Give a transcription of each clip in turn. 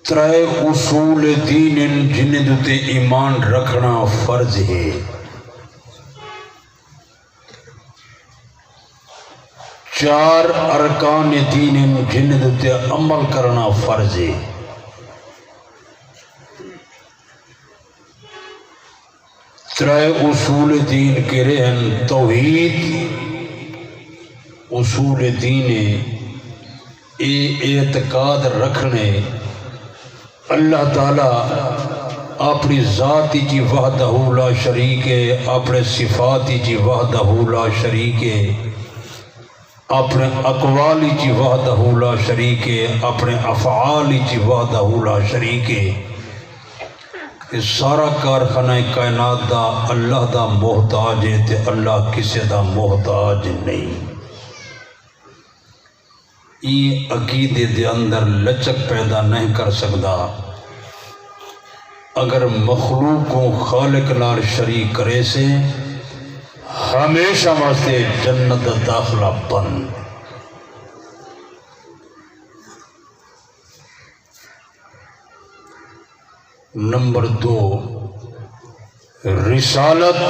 ترے اصول دین جن تے ایمان رکھنا فرض ہے، چار ارکان دین جن تے عمل کرنا فرض ہے، ترے اصول دین کے رہن توحید اصول دین اے اعتقاد رکھنے اللہ تعالیٰ اپنی ذاتی جی وحدہ لا شریک ہے، اپنے صفاتی جی وحدہ لا شریک ہے، اپنے اقوالی جی وحدہ لا شریک ہے، اپنے افعالی جی وحدہ لا شریک ہے۔ یہ سارا کارخانہ کائنات دا اللہ دا محتاج ہے تے اللہ کسی دا محتاج نہیں۔ یہ عقیدے دے اندر لچک پیدا نہیں کر سکتا اگر مخلوق کو خالق نال شریک کرے سے ہمیشہ واسطے جنت داخلہ بند۔ نمبر 2، رسالت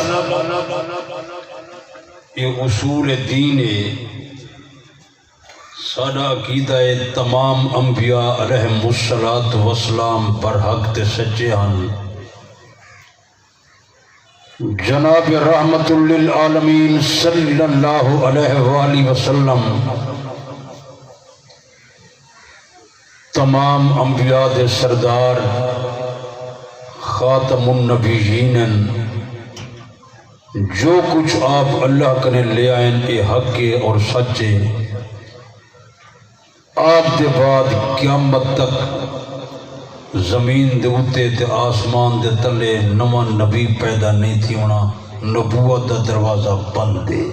یہ اصول دین ہے، ساڈا عقیدہ ہے تمام انبیاء علیہم السلام برحق تے سچے ہن۔ جناب رحمت للعالمین صلی اللہ علیہ وآلہ وسلم تمام انبیاء دے سردار خاتم النبیین، جو کچھ آپ اللہ کنے لے آئیں اے حق ہے اور سچے۔ آپ دے بعد قیامت تک زمین دے اتے تے آسمان دے تلے نواں نبی پیدا نہیں تھی ہونا، نبوت دا دروازہ بند ہے۔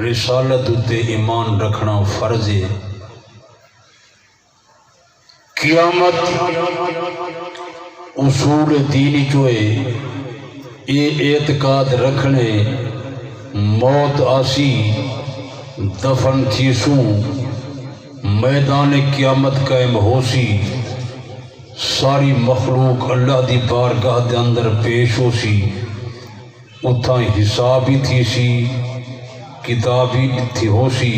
رسالت اتے ایمان رکھنا فرض ہے۔ قیامت اصول دینی چوئے یہ اعتقاد رکھنے موت آسی دفن تھیسوں میدان قیامت قائم ہو سی، ساری مخلوق اللہ دی بارگاہ دے اندر پیش ہو سی، اتھاں حساب ہی تھی سی، کتاب ہی تھی ہو سی،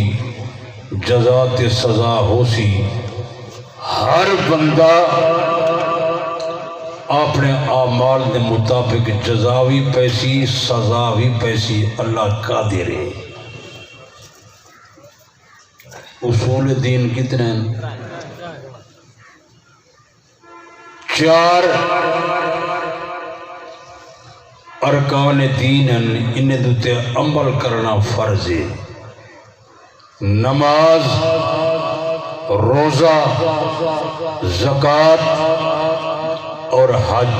جزا تے سزا ہو سی۔ ہر بندہ اپنے اعمال دے مطابق جزا بھی پیسی سزا بھی پیسی، اللہ قادر ہے۔ اصول دین کتنے ہیں؟ 4 ارکان دین ہیں، انہیں دوتے عمل کرنا فرض ہے۔ نماز، روزہ، زکوٰۃ اور حج۔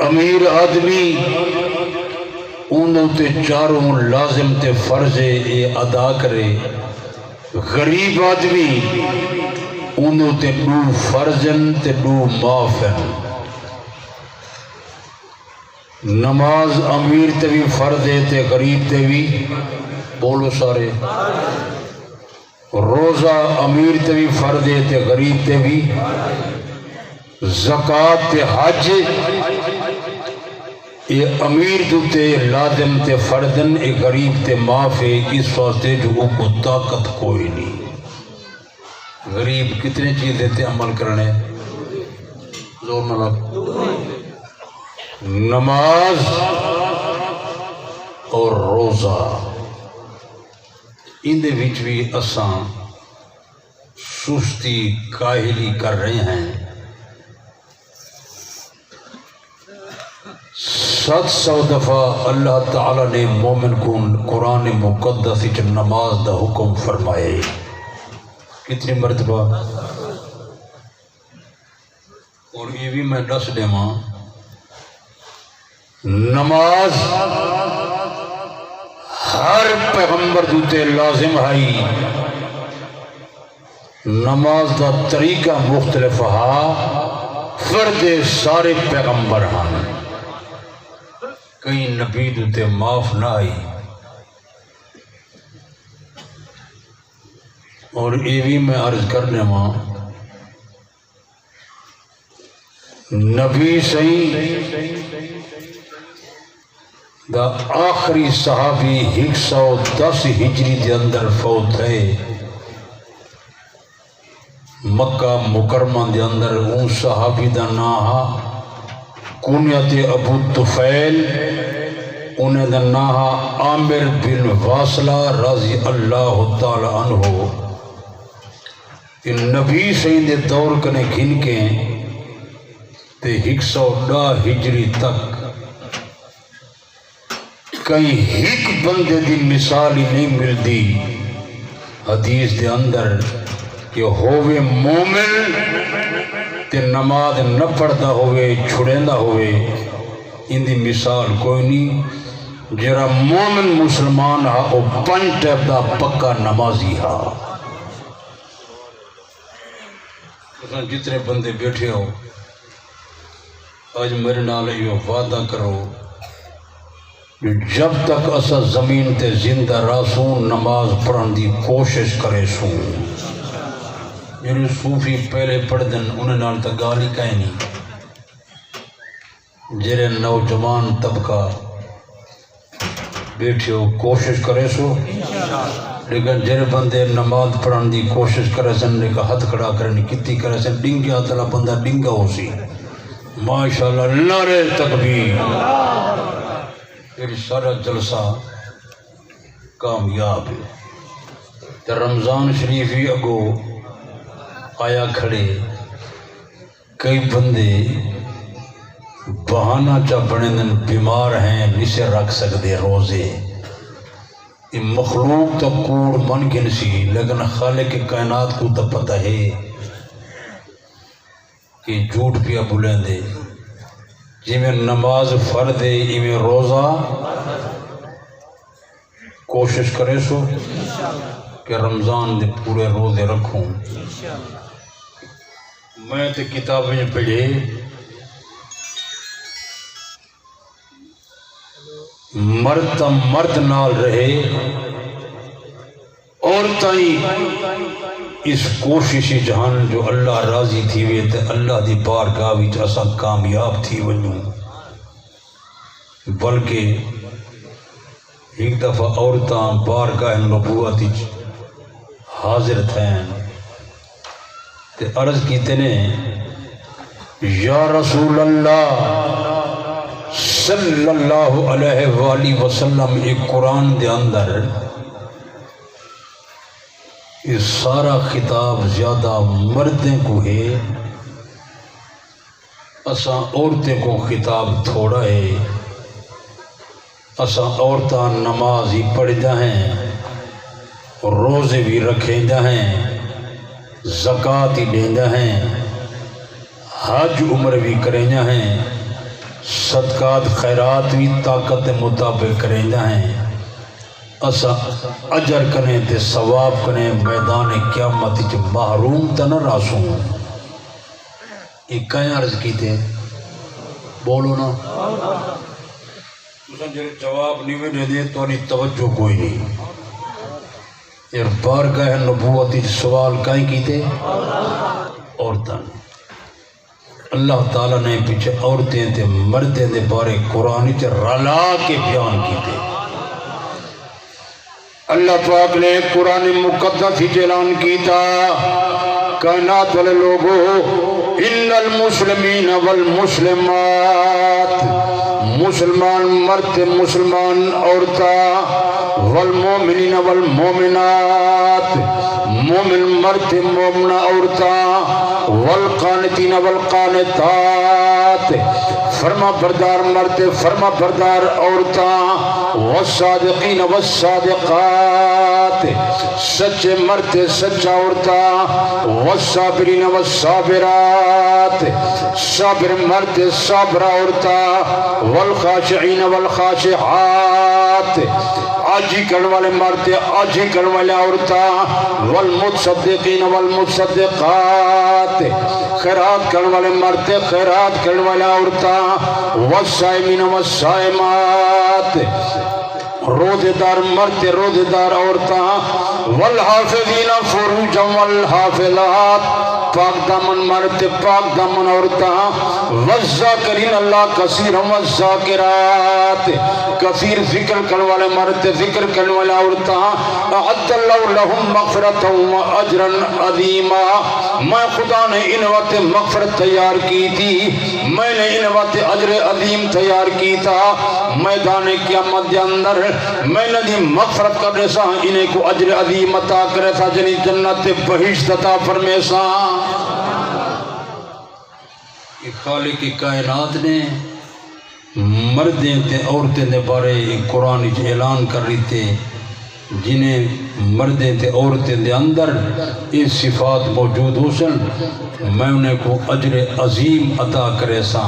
امیر آدمی انہوں تے چاروں لازم تے فرض اے ادا کرے، غریب آدمی انہوں تے 2 فرضن تے 2 معافن۔ نماز امیر تے بھی فرض ہے تے غریب تے بھی، بولو سارے۔ روزہ امیر تے بھی فرض ہے تے غریب تے بھی۔ زکوٰۃ تے حج یہ امیر دوتے لازم تے فردن، اے غریب تے معاف ہے، اس واسطے جو کو طاقت کوئی نہیں۔ غریب کتنے چیز دیتے عمل کرنے؟ زور نہ لگ۔ نماز اور روزہ، ان دے وچ بھی اساں سستی کاہلی کر رہے ہیں۔ 700 دفعہ اللہ تعالیٰ نے مومن کو قرآن مقدس وچ نماز دا حکم فرمائے، کتنی مرتبہ؟ اور یہ بھی میں دس دے ماں، نماز ہر پیغمبر دوتے لازم ہے۔ نماز دا طریقہ مختلف ہا، فرد سارے پیغمبر ہاں، کئی نبی دوتے معاف نہ آئی۔ اور یہ بھی میں عرض کرنے ماں نبی صحیح دا آخری صحابی 110 ہجری دے اندر فوت ہے مکہ مکرمہ دے اندر اون صحابی دا ناہا کنیت ابو طفیل انہیں دا ناہا عامر بن واصلہ رضی اللہ تعالی عنہ نبی سین دے دور کنے گھن کے تے 110 ہجری تک کئی ایک بندے دی مثال ہی نہیں ملتی حدیث دے اندر کہ ہووے مومن تے نماز نہ پڑھتا ہوئے چھڑیندہ ہوئے ان دی مثال کوئی نہیں جرا مومن مسلمان ہا او 5 ٹیپ دا پکا نمازی ہا جتنے بندے بیٹھے ہو آج میرے نال یہ وعدہ کرو جب تک اسا زمین تے زندہ راسوں نماز پڑھن دی کوشش کرے سوں جنہوں صوفی پہلے پڑھ دن انہیں نال تا گالی کہیں نہیں جرے نوجوان طبقہ بیٹھے ہو کوشش کرے سو لیکن جرے بندے نماز پڑھن دی کوشش کرے سن نے کا ہاتھ کھڑا کرنے کتی کرے سن ڈنگیا تلا بندہ ڈنگا ہو سی ماشاءاللہ نعرہ تکبیر پھر سارا جلسہ کامیاب ہے تے رمضان شریف ہی اگو آیا کھڑے کئی بندے بہانہ چا بڑے دن بیمار ہیں نسے رکھ سکتے روزے یہ مخلوق تو کوڑ من گن سی لیکن خالق کائنات کو تو پتہ ہے کہ جھوٹ پیا بولیں دے جی میں نماز فرض ہے جی میں روزہ کوشش کرے سو کہ رمضان دے پورے روزے رکھوں میں تے کتابیں پڑھے مرد تا مرد نال رہے اور تائیں اس کوشش جہان جو اللہ راضی تھی وے تے اللہ دی بارگاہ وچ اساں کامیاب تھی ونوں بلکہ ایک دفعہ عورتاں بارگاہ نبوت وچ حاضر تھیں تے عرض کیتے نے یا رسول اللہ صلی اللہ علیہ وآلہ وسلم ایک قرآن دے اندر یہ سارا خطاب زیادہ مردیں کو ہے اساں عورتیں کو خطاب تھوڑا ہے اساں عورتاں نماز ہی پڑھدا ہیں روزے بھی رکھیں ہیں زکوٰۃ ہی دیندا ہیں حج عمر بھی کریں ہیں صدقات خیرات بھی طاقت مطابق کریں ہیں اسا اجر کریں تے ثواب کریں میدان قیامت وچ محروم تے نہ راسوں ایک کہیں عرض کیتے بولو نا تساں جڑے جواب نہیں دے دے تو نہیں توجہ کوئی نہیں یہ بارگاہ نبوت وچ سوال کہیں کیتے عورتاں اللہ تعالیٰ نے پیچھے عورتیں تے مردیں دے بارے قرآن وچ رلا کے بیان کیتے اللہ پاک نے قرآن مقدس ہی اعلان کیتا کائنات والے لوگوں ان المسلمین والمسلمات مسلمان مرد مسلمان عورتاں والمومنین والمومنات مومن مرد مومنہ عورتاں والقانتین والقانتات فرما بردار مرد فرما بردار عورتاں والصادقین والصادقات سچے مرد سچا عورتاں والصابرین والصابرات صابر مرد صابر عورتاں والخاشعین والخاشعات آجی کرنے والے مرد آجی کرنے والے عورتاں والمتصدقین والمتصدقات خیرات کرنے والے مرد خیرات کرنے والے عورتاں والصائمین والصائمات روزے دار مرد روزے دار عورتاں والحافظین فروجا والحافظات پاک دامن مرد پاک دامن عورتاں والذاکرین اللہ کثیرا والذاکرات کثیر ذکر کرنے والے مرد ذکر کرنے والے عورتاں اعد اللہ لہم مغفرتا و اجرا عظیما میں خدا نے ان وقت مغفرت تیار کی تھی میں نے ان وقت اجر عظیم تیار کی تھا میدان قیامت کے اندر میں نے دی مغفرت کر رسا انہیں کو اجر عظیم عطا کرے تھا جنی جنت بہشت عطا فرمے سا خالق کائنات نے مردیں تے عورتیں دے بارے قرآن اعلان کر رہی تھے جنہیں مردیں تے عورتیں دے اندر یہ صفات موجود ہو سن میں انہیں کو اجر عظیم عطا کرے سا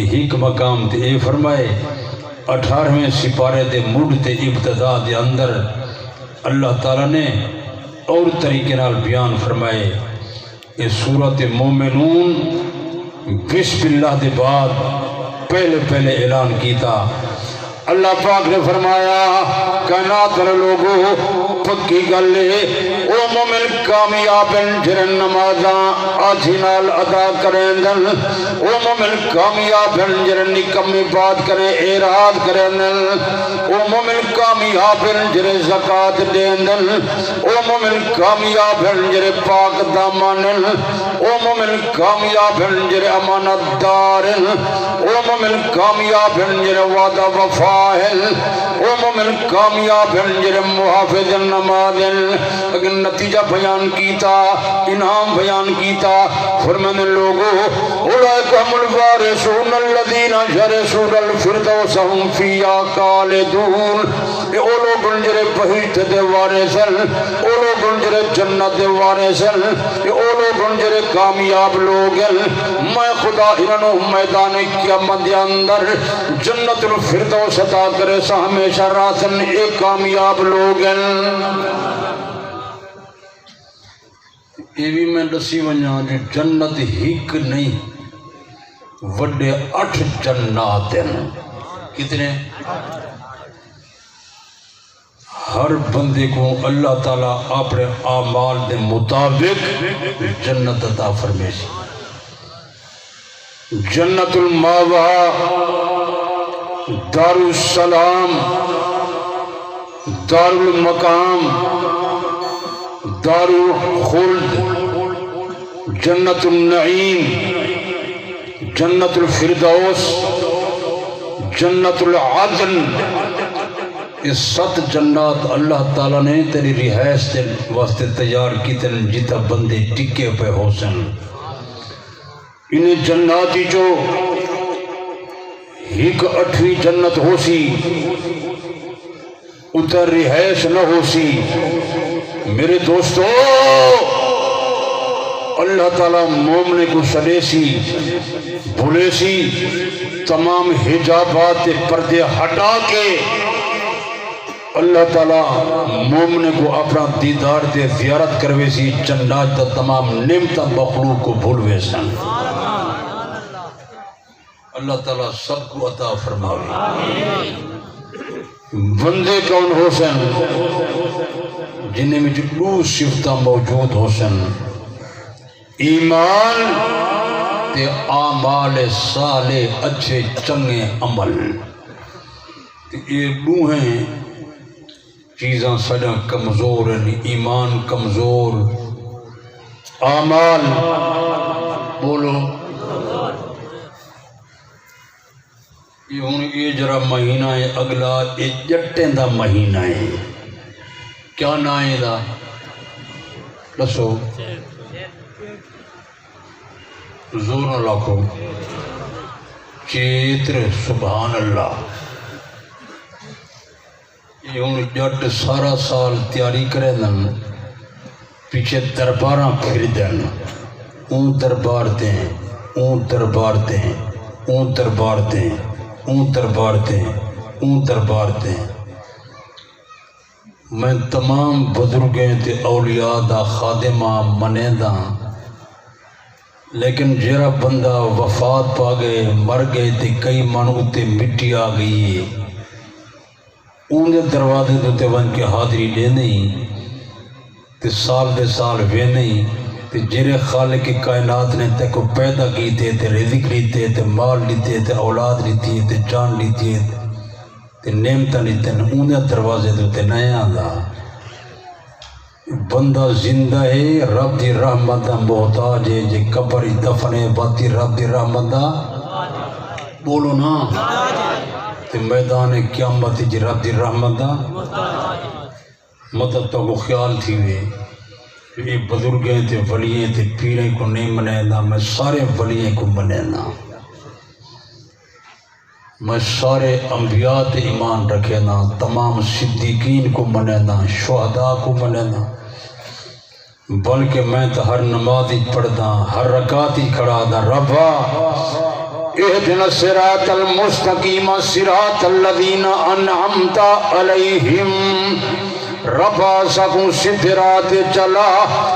ایک مقام تے اے فرمائے 18ویں سپارے دے مڈ تے ابتدا دے اندر اللہ تعالیٰ نے اور طریقے نال بیان فرمائے یہ سورۃ مومنون بسم اللہ دے بعد پہلے اعلان کیتا اللہ پاک نے فرمایا کائنات والے لوگوں پکی گل ہے او مومن کامیاب جن نمازاں آجھی نال ادا کریں دن او مومن کامیاب جن نکمی بات کریں اعراض کریں دن او مومن کامیاب جن زکاة دیں دن او مومن کامیاب جن پاک دامان او مومن کامیاب جن امانت دار او مومن کامیاب جن وعدہ وفا او مومن کامیاب جن محافظ نماز اگر نتیجہ بیان کیتا انعام بیان کیتا فرمان لوگو اولئک هم الوارثون الذین یرثون الفردوس هم فیہا خالدون او لوگ جڑے بہشت دے وارثن او لوگ جڑے جنت دے وارثن او لوگ جڑے کامیاب لوگ میں خدا انہوں میدان قیامت دے اندر جنت الفردوس عطا کرے سا ہمیشہ راسن ایک کامیاب لوگ یہ بھی میں دسی ونجا جنت ہک نہیں وڈے 8 جنات ہیں کتنے ہر بندے کو اللہ تعالیٰ اپنے اعمال دے مطابق جنت عطا فرمائے جنت الماوا دار السلام دار المقام دار الخلد جنت النعیم جنت الفردوس جنت العدن یہ 7 جنات اللہ تعالیٰ نے تیری رہائش کے واسطے تیار کی تن جتا بندے ٹکے پہ ہو سن انہیں جناتی جو ایک 8ویں جنت ہو سی اتر رہائش نہ ہو سی میرے دوستو اللہ تعالیٰ مومنے کو سلے سی بھولے سی تمام حجابات پردے ہٹا کے اللہ تعالیٰ مومنے کو اپنا دیدار دے زیارت کروے سی جنات تا تمام نعمت مخلوق کو بھولوے سن اللہ تعالیٰ سب کو عطا فرماوے بندے کون ہو سن جنہیں میں جو صفتہ موجود ہو سن ایمان تے اعمال صالح اچھے چنگے عمل یہ دو ہیں چیزاں سجا کمزور ہیں ایمان کمزور اعمال بولو یہ ہوں یہ جرا مہینہ ہے اگلا یہ جٹیں دا مہینہ ہے کیا نائیں دا لسو زور نہ لاکھو چیتر سبحان اللہ یہ ہوں جٹ سارا سال تیاری کرے دن پیچھے درباراں پھر دن اون دربار دیں اون دربار دیں اون دربار دیں اون دربار دیں اون دربار دیں میں تمام بزرگیں تے اولیاء دا خادمہ منے دا لیکن جیرا بندہ وفات پا گئے مر گئے تے کئی منو تے مٹی آ گئی اندر دروازے دوتے ون کے حاضری لے نہیں تے سال دے سال وے نہیں تے جرے خالق کی کائنات نے تے کو پیدا کیتے تے رزق لیتے تے مال لیتے تے اولاد لیتی تے جان لیتی تے نعمتاں لیتے اندر دروازے دوتے نئے آندا بندہ زندہ ہے رب دی رحمت دا محتاج ہے جے قبر دفن ہے باتی رب دی رحمت دا بولو نا تے میدان قیامت جی رب دی رحمت دا مدد تو کو خیال تھی وے یہ بزرگیں تے ولییں تے پیریں کو نہیں منینا میں سارے ولییں کو منینا میں سارے انبیاء تے ایمان رکھینا تمام صدیقین کو منینا شہداء کو منینا بلکہ میں تو ہر نماز ہی پڑھدا ہر رکعت ہی کھڑا دا ربا اہدنا الصراط المستقیم صراط الذین انعمت علیہم ربا سکوں سدھ راہ چلا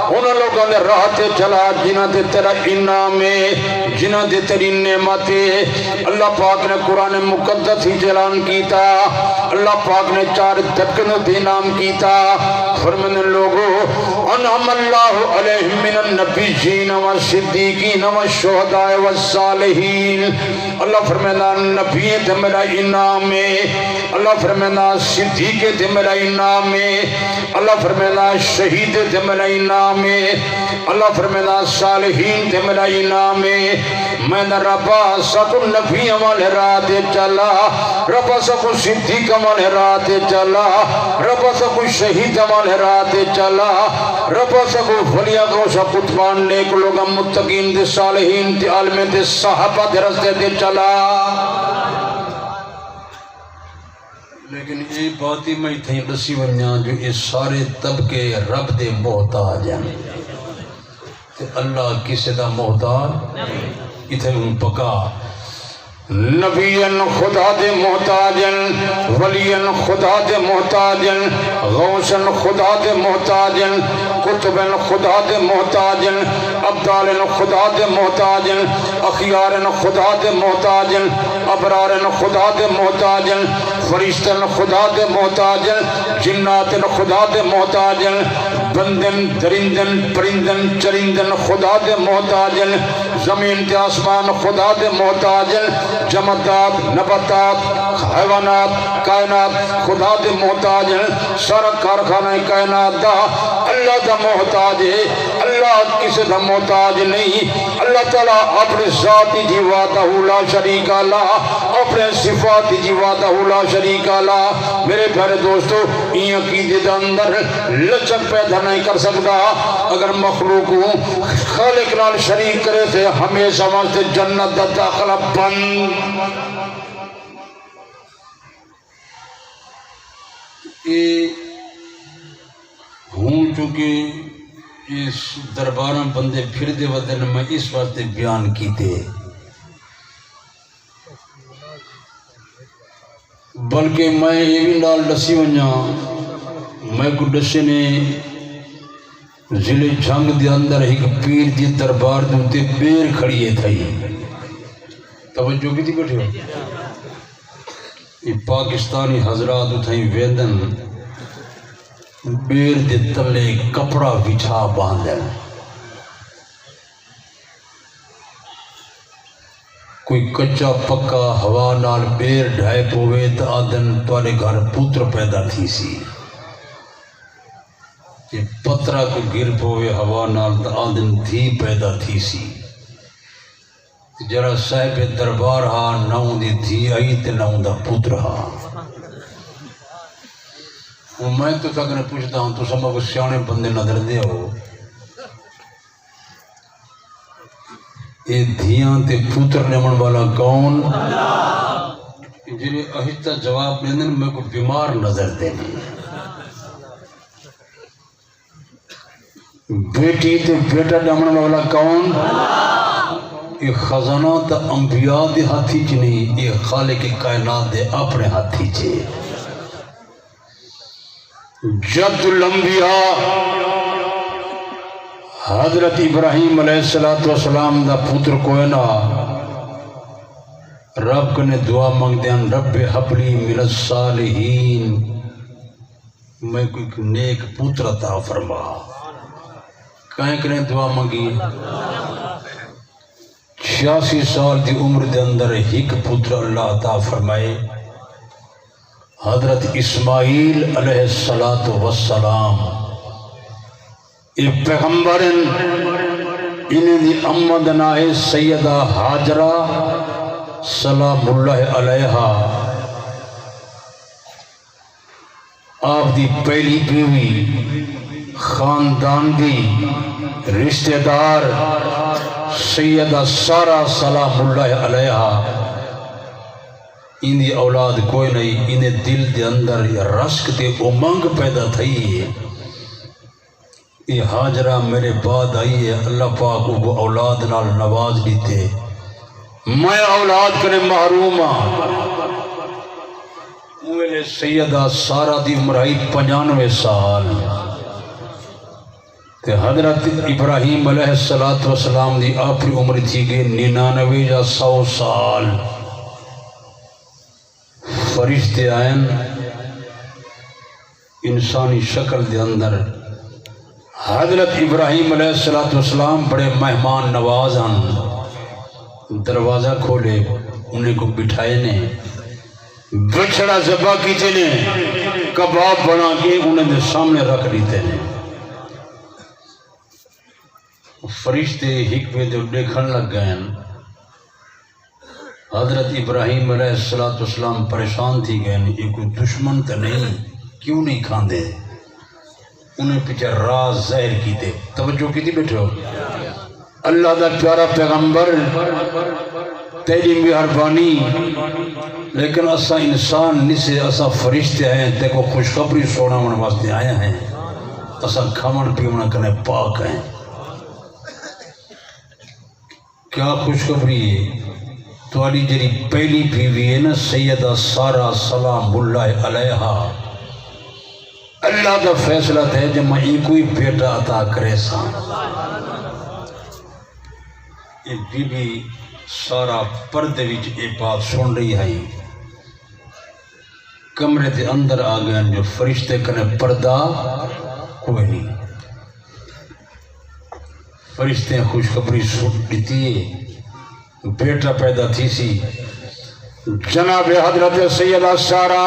ان لوگوں نے راہ چلا جنہ دے تیرا انعام ہے جنہ دے تیری نعمت ہے اللہ پاک نے قرآن مقدس ہی اعلان کیتا اللہ پاک نے 4 دکنوں دے نام کیتا فرمانے لوگوں انعم اللہ علیہم من النبیین والصدیقین والشہداء والصالحین اللہ فرمانا نبی تے میرا انعام ہے اللہ فرمانا صدیق تے میرا انعام ہے اللہ فرمانا شہید تے میرا انعام ہے اللہ فرمانا صالحین تے میرا انعام ہے میں نہ ربا سکو نبی والے راہ چلا ربا سکو صدیق والے راہ چلا ربا سکو شہید والے راہ چلا ربا سکو ولیاں کو سب قطبان نیک لوگا متقین دے صالحین دے عالم دے صحابہ دے رستے دے چلا لیکن یہ بات ہی میں تھیں دسی ونیاں جو یہ سارے طبقے رب دے محتاج ہیں تے اللہ کسی دا محتاج اتھے ان پکا نبیاً خدا دے محتاجن ولیاً خدا دے محتاجن غوثاً خدا دے محتاجن کتباً خدا دے محتاجن ابدالاً خدا دے محتاجن اخیاراً خدا دے محتاجن ابراراً خدا دے محتاجن فرشتاً خدا دے محتاجن جناتاً خدا دے محتاجن بندن درندن پرندن چرندن خدا دے محتاجن زمین تے آسمان خدا دے محتاجن جمادات نباتات حیوانات کائنات خدا دے محتاج ہیں سارا کارخانہ کائنات دا اللہ دا محتاج ہے اللہ کسی دا محتاج نہیں اللہ تعالیٰ اپنے ذاتی جی وحدہ لا شریک اللہ اپنے صفات جی وحدہ لا شریک اللہ میرے پیارے دوستو این عقیدے دا اندر لچک پیدا نہیں کر سکتا اگر مخلوق خالق نال شریک کرے تھے ہمیشہ واسطے جنت دا داخلہ بند ہوں چونکہ اس درباراں بندے پھر دے ودن میں اس واسطے بیان کیتے بلکہ میں یہ بھی نال دسی ونجا میں کو دسے نے ضلع جھنگ دے اندر ایک پیر دی دربار دے تے بیر کھڑی ہے تھئی توجہ کی تھی بیٹھے ہو یہ پاکستانی حضرات اتھائیں ویندن بیر دے تلے کپڑا بچھا باندھن کوئی کچا پکا ہوا نال بیر ڈھائے پوے تا آدن توالے گھر پوتر پیدا تھی سی یہ پترہ کو گر پوے ہوا نال تا آدن دھی پیدا تھی سی جرا صاحب دربار ہاں ناؤں دی دھی آئی تے ناؤں دا پوتر ہاں میں تو تک نے پوچھتا ہوں تو سمجھ سیانے بندے نظر دے ہو یہ دھیاں تے پوتر نمن والا کون جنہیں اہستہ جواب میں میں کو بیمار نظر دینے بیٹی تے بیٹا نمن والا کون یہ خزانہ تا انبیاء دے ہاتھی چ نہیں یہ خالق کائنات دے اپنے ہاتھی چ جد الانبیاء حضرت ابراہیم علیہ السلام دا پتر کوئنا رب کنے دعا منگ دیاں رب حبلی من الصالحین میں کوئی نیک پتر عطا فرما کہیں کنے دعا منگی 86 سال دی عمر دے اندر ایک پتر اللہ عطا فرمائے حضرت اسماعیل علیہ السلام ایک پیغمبر انہیں دی امد نائے سیدہ حاجرہ سلام اللہ علیہا آپ دی پہلی بیوی خاندان دی رشتہ دار سیدہ سارہ سلام اللہ علیہا ان دی اولاد کوئی نہیں انہیں دل دے اندر رشک تے امنگ پیدا تھی ہے یہ حاجرہ میرے بعد آئی ہے اللہ پاک کو اولاد نال نواز دیتے میں اولاد کرے محروم میرے سیدہ سارہ دی مرائی 95 سال تے حضرت ابراہیم علیہ السلام دی اپنی عمر تھی گئے 99 یا 100 سال فرشتے آئین انسانی شکل دے اندر حضرت ابراہیم علیہ السلام بڑے مہمان نواز ہیں دروازہ کھولے انہیں کو بٹھائے نے بچڑا ذبح کیتے نے کباب بنا کے انہیں دے سامنے رکھ لیتے نے فرشتے حکمے دے دیکھن لگ گئے حضرت ابراہیم علیہ السلام پریشان تھی گئے یہ کوئی دشمن تو نہیں کیوں نہیں کھاندے انہیں پیچھے راز ظاہر کی تھے توجہ کی تھی بیٹھو اللہ دا پیارا پیغمبر تیری مہربانی لیکن اسا انسان نسے اسا فرشتے ہیں دیکھو خوشخبری سونا من واسطے آئے ہیں اسا کھمن پیونا کرنے پاک ہیں کیا خوشخبری ہے توالی جری پہلی بیوی ہے نا سیدہ سارہ سلام اللہ علیہا اللہ دا فیصلہ ہے جب میں کوئی بیٹا عطا کرے سا یہ بی بی سارا پردے وچ ایک بات سن رہی ہے کمرے دے اندر آ گئے جو فرشتے کنے پردہ کوئی نہیں فرشتے خوشخبری سن دیتی ہے بیٹا پیدا تھی سی جناب حضرت سیدہ سارہ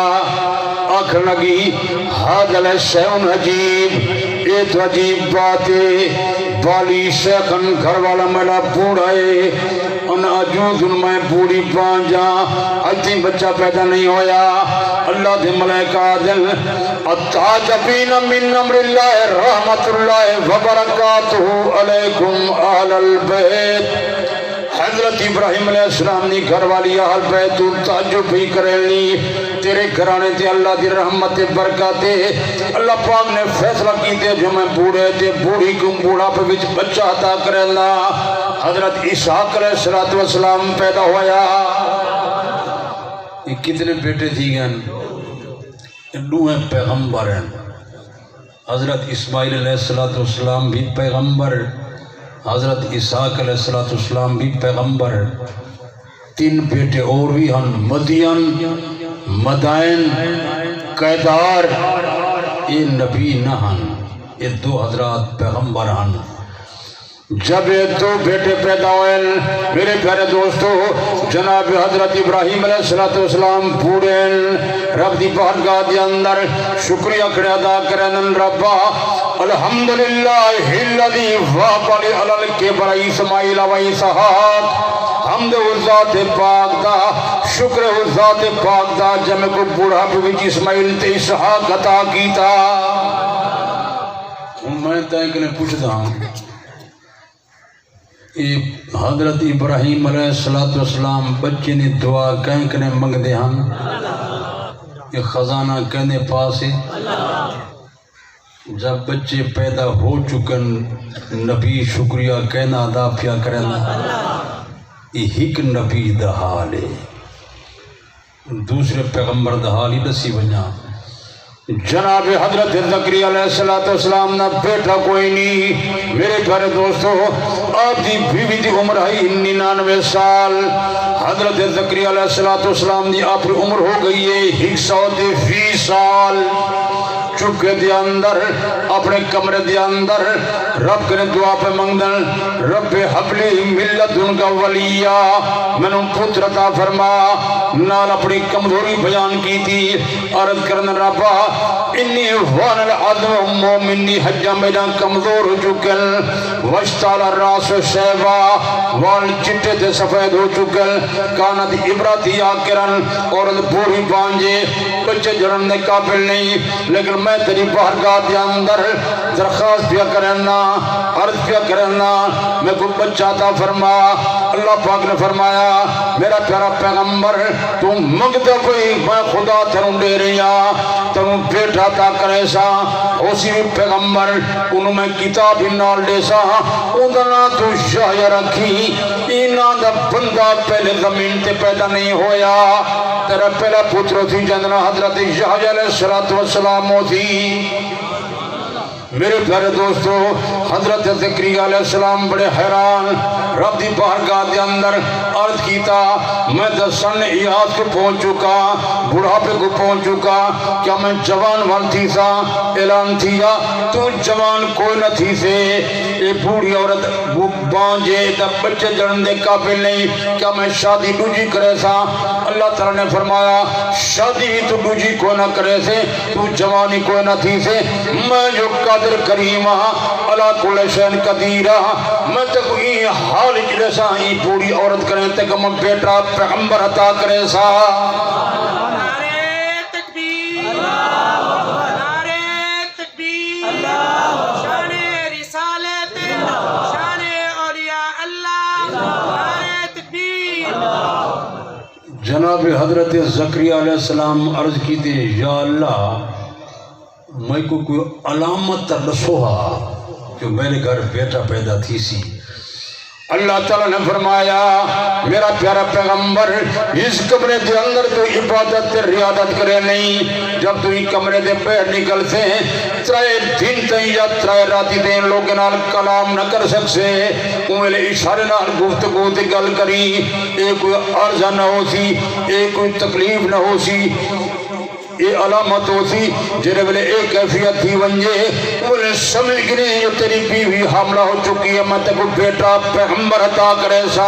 آنکھ لگی حاضل شیعن عجیب یہ تو عجیب بات ہے بالی شیخن گھر والا میرا بوڑھائے ان عجوز ان میں بوڑھی پانجا اتی بچہ پیدا نہیں ہویا اللہ دے ملائکہ دل اتعجبین من امر اللہ رحمت اللہ وبرکاتہ علیکم اہل البیت حضرت ابراہیم علیہ السلام نے گھر والی اہل بیت تعجب بھی کرنی تیرے گھرانے تے اللہ دی رحمت برکات اللہ پاک نے فیصلہ کیتے جو میں بوڑھے تے بوڑھی کو بوڑھا پہ وچ بچہ عطا کرنا حضرت اسحاق علیہ السلام پیدا ہویا یہ کتنے بیٹے تھی گئے نوح پیغمبر ہیں حضرت اسماعیل علیہ السلام بھی پیغمبر حضرت اسحاق علیہ السلام بھی پیغمبر 3 بیٹے اور بھی ہن مدین مدائن قیدار یہ نبی نہ ہن یہ 2 حضرات پیغمبر ہن جب یہ 2 بیٹے پیدا ہوئے میرے پیارے دوستو جناب حضرت ابراہیم علیہ السلام بوڑھے رب دی بارگاہ دے اندر شکریہ کھڑے ادا کرن ربا الحمدللہ الذی وهب لي على الكبر اسماعیل و اسحاق حمد و ذات پاک دا شکر و ذات پاک دا جب کو بوڑھا پہ وچ اسماعیل تے اسحاق عطا کیتا میں تینک نے پوچھتا ہوں حضرت ابراہیم علیہ السلام بچے نے دعا کہیں کنے منگ دے ہم یہ خزانہ کہنے پاس ہے جب بچے پیدا ہو چکن نبی شکریہ کہنا ادا پیا کرنا یہ ایک نبی دا حال ہے دوسرے پیغمبر دا حال ہی دسی بنا جناب حضرت زکریا علیہ السلام نہ بیٹا کوئی نہیں میرے پیارے دوستو آپ دی بیوی دی عمر ہے 99 سال حضرت زکریا علیہ السلام دی آپ کی عمر ہو گئی ہے 120 سال چکے دے اندر اپنے کمرے دے اندر رب کے دعا پہ منگدن رب حبلی ملت ان کا ولیہ میں نے پتر عطا فرما نال اپنی کمزوری بیان کی تھی عرض کرنا ربا انی وان العظم مومنی حجہ میرا کمزور ہو چکل وشتال الراس شیبا وال چٹے تے سفید ہو چکل کانت عبرتی آکرن اور بوڑھی بانجے بچے جڑن نے قابل نہیں لیکن میں تیری بارگاہ دے اندر درخواست پیا کرنا عرض پیا کرنا میں کو بچہ عطا فرما اللہ پاک نے فرمایا میرا پیارا پیغمبر تو منگتا کوئی میں خدا تروں دے رہا تروں بیٹا عطا کرے سا اسی بھی پیغمبر انہوں میں کتاب ہی نال دے سا اندنا تو شاہ رکھی اینا دا بندہ پہلے زمین تے پیدا نہیں ہویا تیرا پہلا پتر تھی جندنا حضرت یحییٰ علیہ السلام تھی میرے پیارے دوستو حضرت زکریا علیہ السلام بڑے حیران رب دی بارگاہ دے اندر عرض کیتا میں 10 سن ایاد کو پہنچ چکا بڑھاپے کو پہنچ چکا کیا میں جوان وال تھی سا اعلان تھیا تو جوان کوئی نہ تھی سے اے بوڑھی عورت بانجے دا بچے جڑن دے قابل نہیں کیا میں شادی دوجی کرے سا اللہ تعالیٰ نے فرمایا شادی ہی تو دوجی کوئی نہ کرے سے تو جوانی کوئی نہ تھی سے میں جو قادر کریمہ اللہ کل شین قدیرہ میں تک یہ حال اجلے سا ہی بوڑھی عورت کریں تک میں بیٹا پیغمبر عطا کرے سا نعرہ تکبیر نعرہ تکبیر شان رسالت شان اولیاء اللہ نعرہ تکبیر جناب حضرت زکریا علیہ السلام عرض کی تھی یا اللہ میں کو کوئی علامت رسوہا جو میرے گھر بیٹا پیدا تھی سی اللہ تعالیٰ نے فرمایا میرا پیارا پیغمبر اس کمرے دے اندر تو عبادت تے ریادت کرے نہیں جب تو یہ کمرے دے باہر نکل سے 3 دن تین یا 3 راتی دین لوگ نال کلام نہ کر سکسے انہیں اشارے نال گفتگو تے گل کری ایک کوئی عرضہ نہ ہو سی ایک کوئی تکلیف نہ ہو سی یہ علامت ہو سی جنہیں بلے ایک کیفیت تھی ونجے انہیں سمجھ گرے جو تیری بیوی حاملہ ہو چکی ہے میں تک بیٹا پیغمبر عطا کرے سا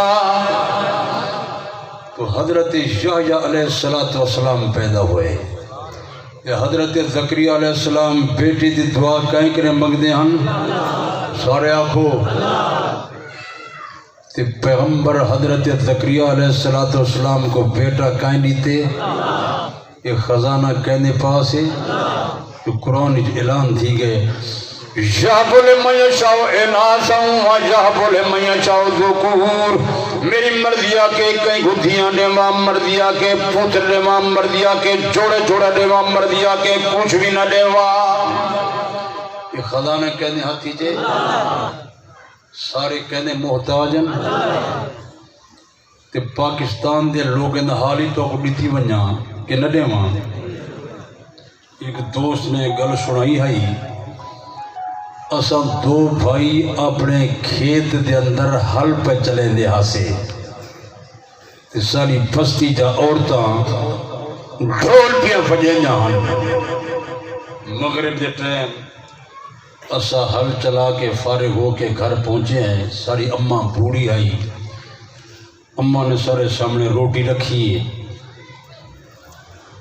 تو حضرت یحییٰ علیہ السلام پیدا ہوئے حضرت زکریا علیہ السلام بیٹی دی دعا کہیں کریں منگ دے ہن سارے آنکھو تے پیغمبر حضرت زکریا علیہ السلام کو بیٹا کہیں دیتے یہ خزانہ کہنے پاس ہے جو قرآن اعلان تھی گئے یَحْبُ لِمَنْ يَشَاءُ إِنَاثًا وَيَحْبُ لِمَنْ يَشَاءُ ذُكُورًا میری مرضیہ کے کئی گدھیاں دیواں مرضیہ کے پتر دیواں مرضیہ کے جوڑے جوڑے دیواں مرضیہ کے کچھ بھی نہ دیواں یہ خزانہ کہنے ہاتھی جے سارے کہنے محتاجن تے پاکستان دے لوگ ان حالی تو کو دیتی ونجا کہ نہ دے ماں ایک دوست نے گل سنائی ہے اساں 2 بھائی اپنے کھیت دے اندر حل پہ چلے دے ہاسے تے ساری بستی جا عورتاں ڈھول پیا فجے جان مغرب دے ٹائم اساں حل چلا کے فارغ ہو کے گھر پہنچے ہیں ساری اماں بوڑھی آئی اماں نے سارے سامنے روٹی رکھی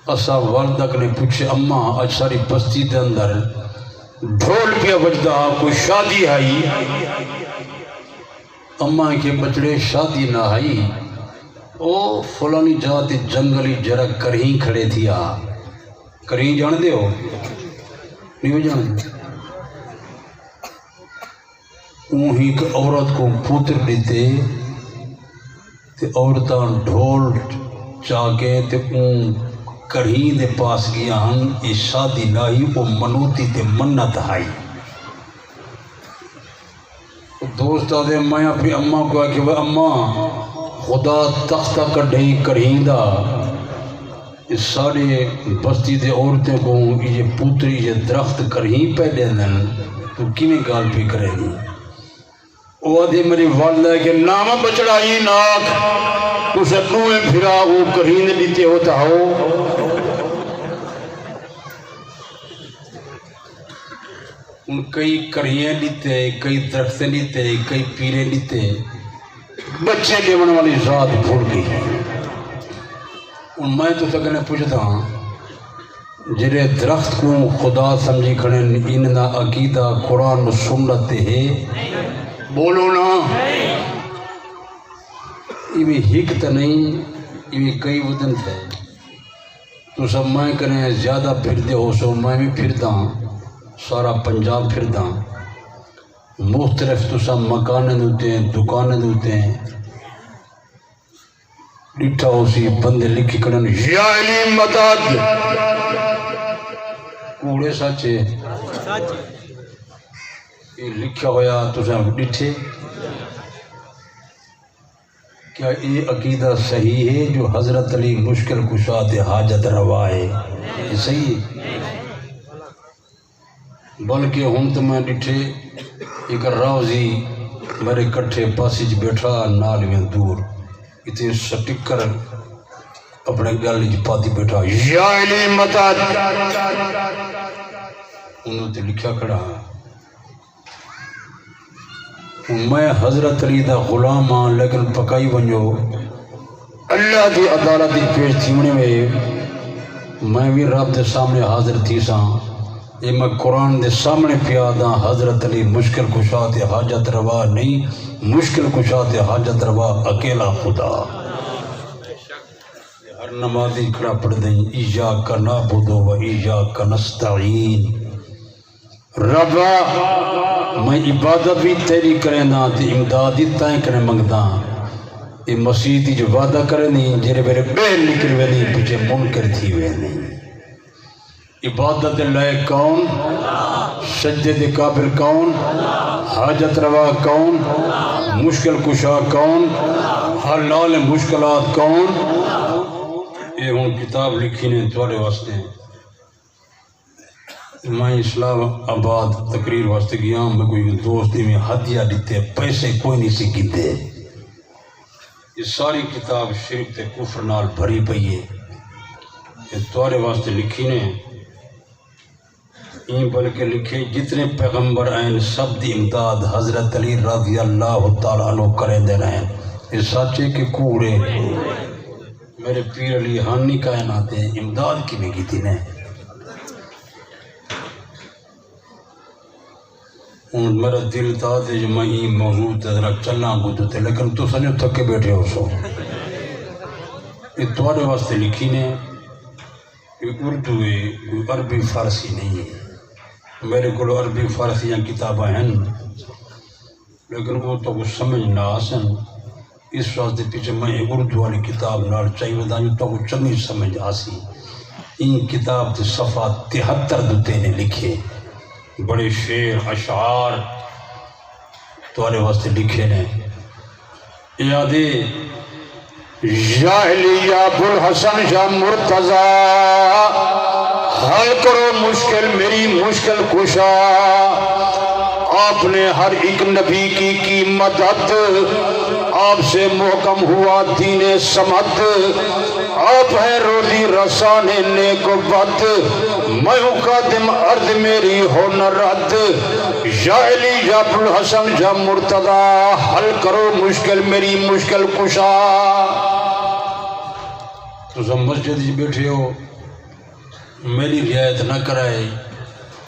اسا والدک نے پوچھے اماں آج ساری بستی دے اندر ڈھول پیا بجدا کوئی شادی آئی اماں کے بچڑے شادی نہ آئی او فلانی جات جنگلی جرہ کرہیں کھڑے تھیا کرہیں جان دے ہو نہیں جان انہی کہ عورت کو پوتر دیتے تے عورتاں ڈھول چاکے تے اون کرہیں دے پاس گیا ہن یہ شادی نائی وہ منوتی تے منت آئی دوست آدھے میں اپنی اماں کو آکے وہ اماں خدا تختہ کڑھیں کرہیں دا اس سارے بستی دے عورتیں کو یہ پوتری یہ درخت کرہیں پہلے دن تو کیویں گال پہ کرے دی وہ آدھی میری والدہ ہے کہ نامہ بچڑائی ناک تو سکنویں پھرا وہ کرہیں لیتے ہوتا ہو ان کئی کریاں لیتے کئی درخت لیتے کئی پیرے لیتے بچے لیون والی ذات بھول گئی ان میں تو سکنے پوچھتا ہوں جرے درخت کو خدا سمجھی کھڑے انہا عقیدہ قرآن و سنت ہے بولو نا یہ حکت نہیں یہ کئی وطن تھے تو سب میں کریں زیادہ پھر دے ہو سو میں بھی پھرتا ہوں سارا پنجاب پھردا مختلف تو سب مکانے دوتے ہیں دکانے دوتے ہیں ڈٹھا ہو سی بندے لکھی کرن یا علی مدد کوڑے سچے یہ لکھا ہویا تو سب ڈٹھے کیا یہ عقیدہ صحیح ہے جو حضرت علی مشکل کشاد حاجت روا ہے یہ صحیح ہے بلکہ ہم تو میں ڈٹھے ایک راوزی میرے کٹھے پاسج بیٹھا نال میں دور اتنے سٹکر اپنے گالی جی پاتی بیٹھا یا علی مدد انہوں نے لکھا کھڑا میں حضرت علی دا غلام ہاں لیکن پکائی بنجو اللہ دی عدالت دی پیش تھیونے میں بھی رب دے سامنے حاضر تھی ساں یہ میں قرآن دے سامنے پیادا حضرت علی مشکل کشات حاجت روا نہیں مشکل کشات حاجت روا اکیلا خدا ہر نمازی کھڑا پڑھ دیں ایاک نعبد و ایاک نستعین ربا میں عبادت بھی تیری کریں نا تے امدادی تائیں کریں منگدا یہ مسیحی جو وعدہ کریں نہیں جرے میرے بہن نکل ہوئے نہیں پیچھے منکر تھی ہوئے نہیں عبادت لائق کون سجدے دے قابل کون حاجت روا کون مشکل کشا کون حلال مشکلات کون یہ ہوں کتاب لکھی نے تھوڑے واسطے میں اسلام آباد تقریر واسطے گیا میں کوئی دوستی میں ہدیہ دیتے پیسے کوئی نہیں سی گندے یہ ساری کتاب شرک تے کفر نال بھری پئی ہے یہ تھوڑے واسطے لکھی نے این بلکہ لکھے جتنے پیغمبر آئین سب دی امداد حضرت علی رضی اللہ تعالیٰ عنہ کریں دے رہے ہیں یہ سچے کے کوڑے میرے پیر علی ہانی کائنات ہیں امداد کی بھی کی تھی نے میرا دل تھا جو میں ہی موجود ذرا چلنا گودو تھے لیکن تو سنجو تھکے بیٹھے ہو سو یہ توڑے واسطے لکھی نے یہ اردو ہے کوئی عربی فارسی نہیں ہے میرے کو عربی فارسی کتابیں ہیں لیکن وہ تو کچھ سمجھ نہ آسن اس واسطے پیچھے میں اردو والی کتاب نال چاہیے بتا جو تو کچھ چنگی سمجھ آسی ان کتاب تے صفحہ 73 دوتے نے لکھے بڑے شعر اشعار تمہارے واسطے لکھے نے یادے یا علی یا ابوالحسن یا مرتضی حل کرو مشکل میری مشکل کشا آپ نے ہر ایک نبی کی مدد آپ سے محکم ہوا دین سمت آپ ہے روزی رسان نیک و بد میں قادم ارض میری ہو نہ رد یا علی یا ابوالحسن یا مرتضی حل کرو مشکل میری مشکل کشا تو سب مسجد جی بیٹھے ہو میری رعایت نہ کرائے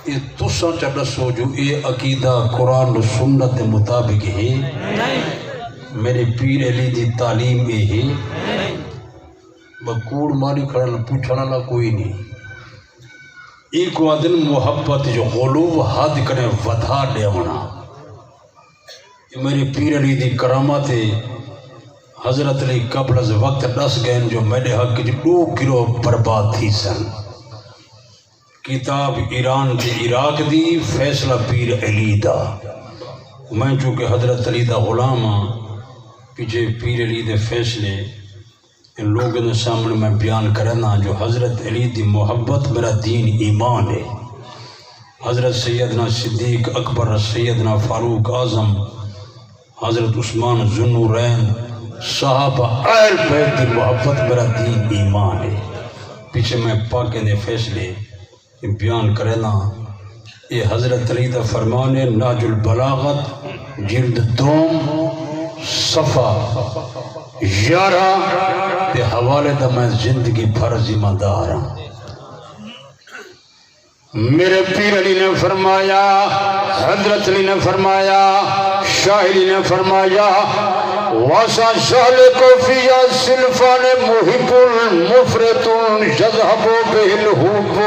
یہ تساں چا دسو جو یہ عقیدہ قرآن و سنت کے مطابق ہے میرے پیر علی دی تعلیم میں ہے بکوڑ ماری کھڑا پوچھنا نہ کوئی نہیں ایک وادن محبت جو غلوب حد کرے ودھا دے ہونا میرے پیر علی دی کرامات حضرت علی قبل از وقت 10 گئن جو میرے حق کی 2 کلو برباد تھی سن کتاب ایران کے عراق دی فیصلہ پیر علی دا میں چونکہ حضرت علی دا غلام ہاں پیچھے پیر علی دے فیصلے ان لوگوں کے سامنے میں بیان کرنا جو حضرت علی دی محبت میرا دین ایمان ہے. حضرت سیدنا صدیق اکبر، سیدنا فاروق اعظم، حضرت عثمان ذوالنورین، صحابہ اہل بیت دی محبت میرا دین ایمان ہے. پیچھے میں پاکے نے فیصلے بیان کرنا. یہ حضرت علی دا فرمان ہے، نہج البلاغت جلد 2 صفحہ 11 کے حوالے دا میں زندگی بھر ذمہ دار ہوں. میرے پیر علی نے فرمایا، حضرت علی نے فرمایا، شاہ علی نے فرمایا، واسا سالک فی صنفان محب مفرط یذهب به الحب